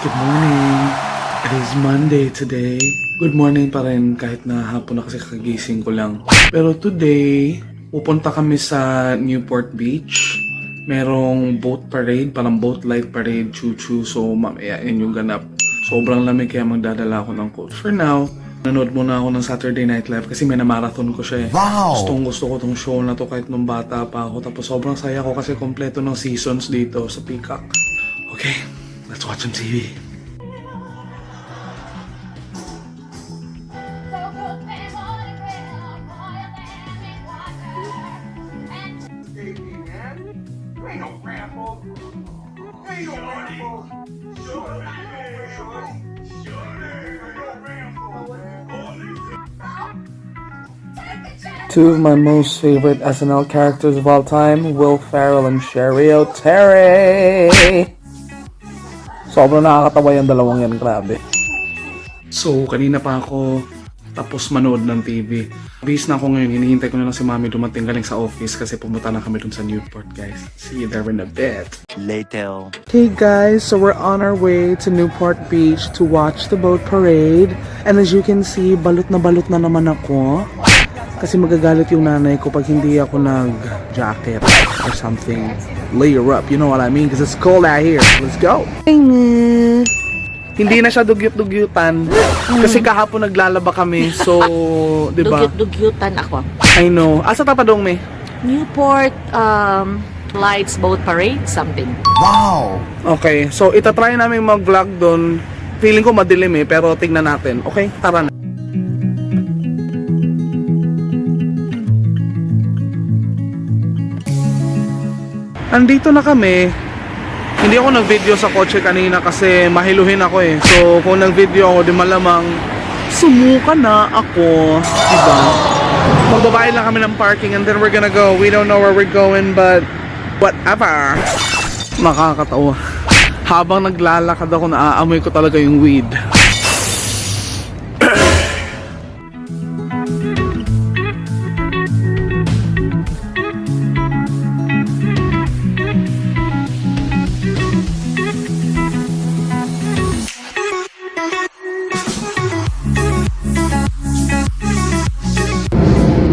Good morning. It is Monday today. Good morning pa rin kahit na hapon na kasi kagising ko lang. Pero today, pupunta kami sa Newport Beach. Merong boat parade, parang boat light parade, choo-choo. So mamaya yun yung ganap. Sobrang lamig kaya magdadala ako ng coat. For now, nanood muna ako ng Saturday Night Live kasi may na-marathon ko siya eh. Wow! Gusto ko tong show na to kahit nung bata pa ako. Tapos sobrang saya ko kasi kompleto ng seasons dito sa Peacock. Okay, let's watch some TV. Two of my most favorite SNL characters of all time, Will Ferrell and Sherry O'Terry. Sobrang nakakatawa yung dalawang yan, grabe. So, kanina pa ako tapos manood ng TV. Bis na ako ngayon, hinihintay ko na lang si Mami dumating galing sa office kasi pumunta na kami dun sa Newport, guys. See you there in a bit. Later. Hey guys, so we're on our way to Newport Beach to watch the boat parade. And as you can see, balot na naman ako. Kasi magagalit yung nanay ko pag hindi ako nag-jacket or something. Layer up, you know what I mean? Because it's cold out here. Let's go! Hindi na siya dugyot-dugyutan. Kasi kahapon naglalaba kami. So, di ba? Dugyot-dugyutan ako. I know. Asa tapadong me? Newport Lights Boat Parade, something. Wow! Okay, so itatry namin mag-vlog doon. Feeling ko madilim eh, pero tignan natin. Okay, tara na. Andito na kami. Hindi ako nag-video sa kotse kanina kasi mahiluhin ako eh. So kung nag-video ako, di malamang sumuka na ako. Diba? Magbabayad lang kami ng parking and then we're gonna go. We don't know where we're going but whatever. Nakakatawa. Habang naglalakad ako, naaamoy ko talaga yung weed.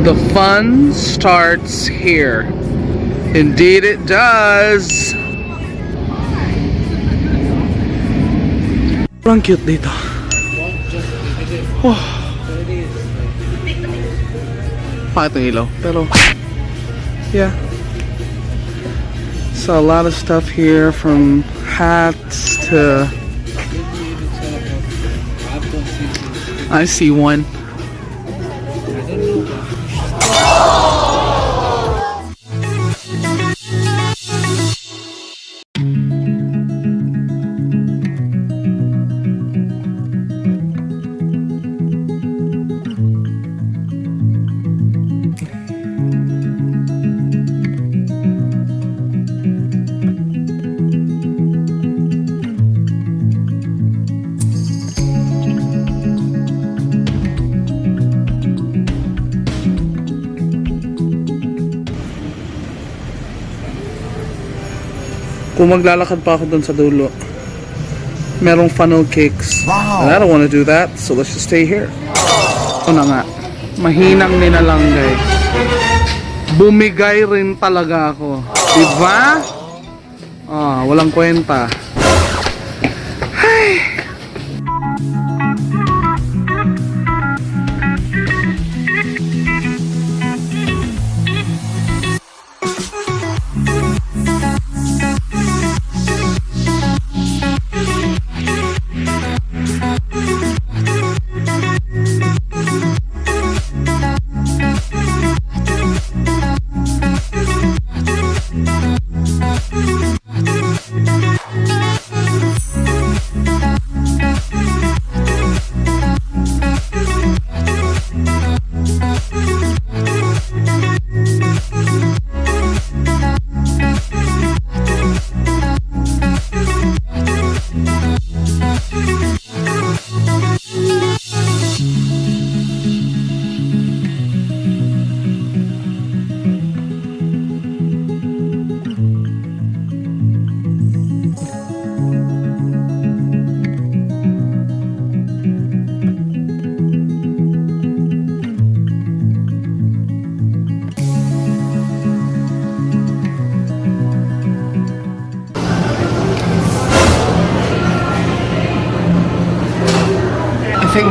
The fun starts here. Indeed it does. Ang cute dito. Oh. Pakit ng ilaw. Pero, yeah. So a lot of stuff here from hats to... I see one. Kung maglalakad pa ako dun sa dulo, merong funnel cakes. Wow! And I don't want to do that, so let's just stay here. Ito na nga. Mahinang ninalang, guys. Bumigay rin talaga ako. Diba? Ah, walang kwenta. Ay!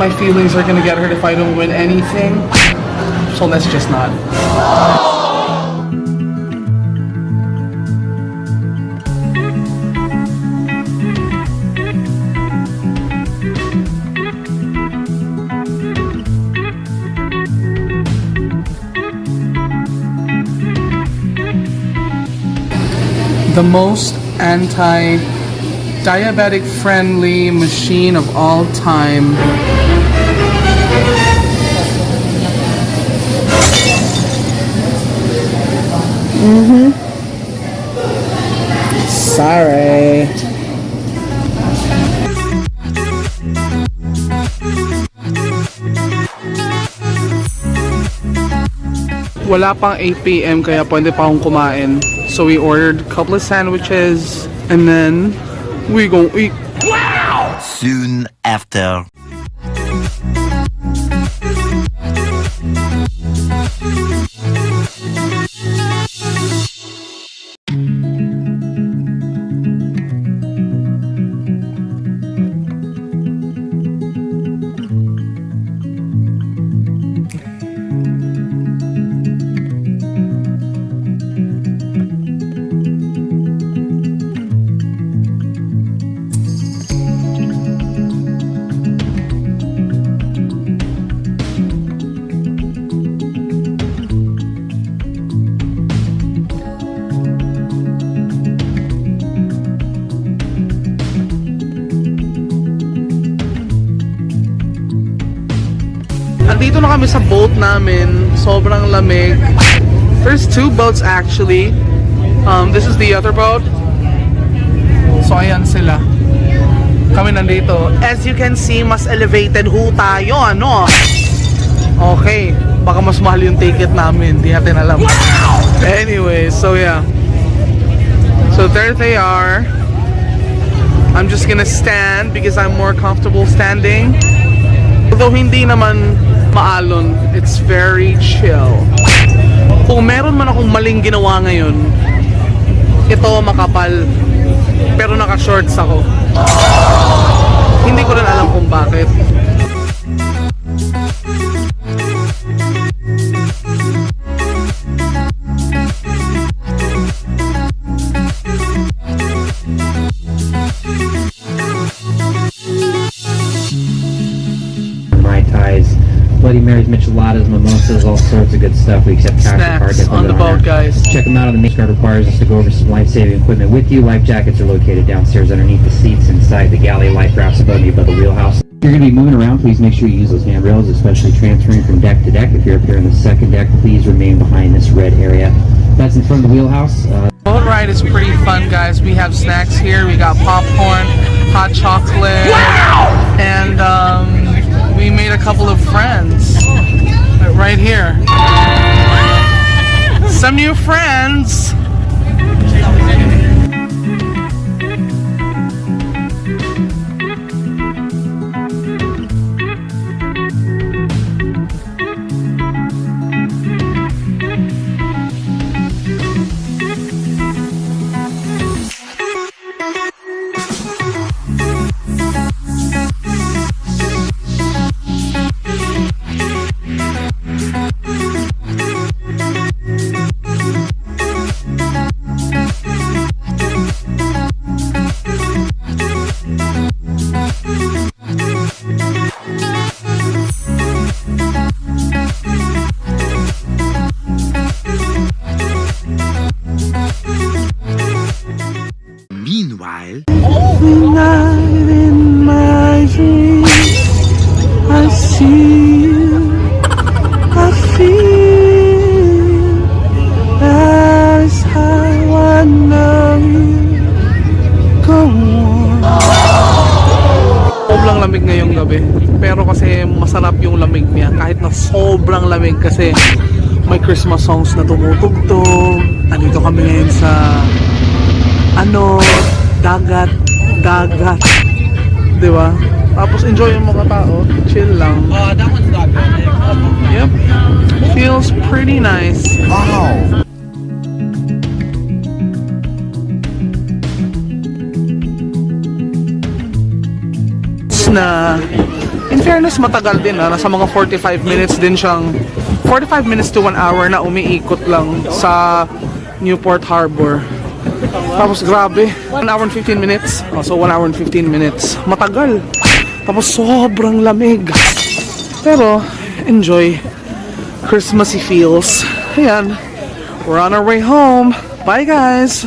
my feelings are gonna get hurt if I don't win anything. So let's just not. The most anti-diabetic friendly machine of all time. Sorry. Wala pang 8 p.m. kaya pwede pa akong kumain. So we ordered a couple of sandwiches and then we gon' eat. Wow! Soon after. Andito na kami sa boat namin. Sobrang lamig. There's 2 boats actually. This is the other boat. So ayan sila. Kami nandito. As you can see, mas elevated ho tayo, ano? Okay. Baka mas mahal yung ticket namin. Hindi natin alam. Anyway, so yeah. So there they are. I'm just gonna stand because I'm more comfortable standing. Although hindi naman maalon, it's very chill. Kung meron man akong maling ginawa ngayon, ito makapal, pero naka-shorts ako. Hindi ko rin alam kung bakit. Bloody Marys, micheladas, mimosas, all sorts of good stuff. We accept cash or card. Snacks on the boat, guys. Check them out on the main card. Requires us to go over some life-saving equipment with you. Life jackets are located downstairs underneath the seats inside the galley. Life rafts above you by the wheelhouse. If you're going to be moving around, please make sure you use those handrails, especially transferring from deck to deck. If you're up here on the second deck, please remain behind this red area. That's in front of the wheelhouse. Boat ride is pretty fun, guys. We have snacks here. We got popcorn, hot chocolate, and we made a couple of friends right here. Some new friends. Meanwhile, Night in my dreams, I see you, I feel. That's how I know you. Go on. Sobrang lamig ngayong gabi, pero kasi masarap yung lamig niya kahit na sobrang lamig kasi may Christmas songs na tumutugtog. Andito kami ngayon sa dagat, di ba? Tapos enjoy yung mga tao, chill lang. That one's not good. Yep, feels pretty nice. wow! Na, in fairness, matagal din ha. Nasa mga 45 minutes din siyang 45 minutes to 1 hour na umiikot lang sa Newport Harbor. Tapos grabe, 1 hour and 15 minutes. So 1 hour and 15 minutes. Matagal. Tapos sobrang lamig. Pero enjoy. Christmassy feels. Ayan. We're on our way home. Bye guys!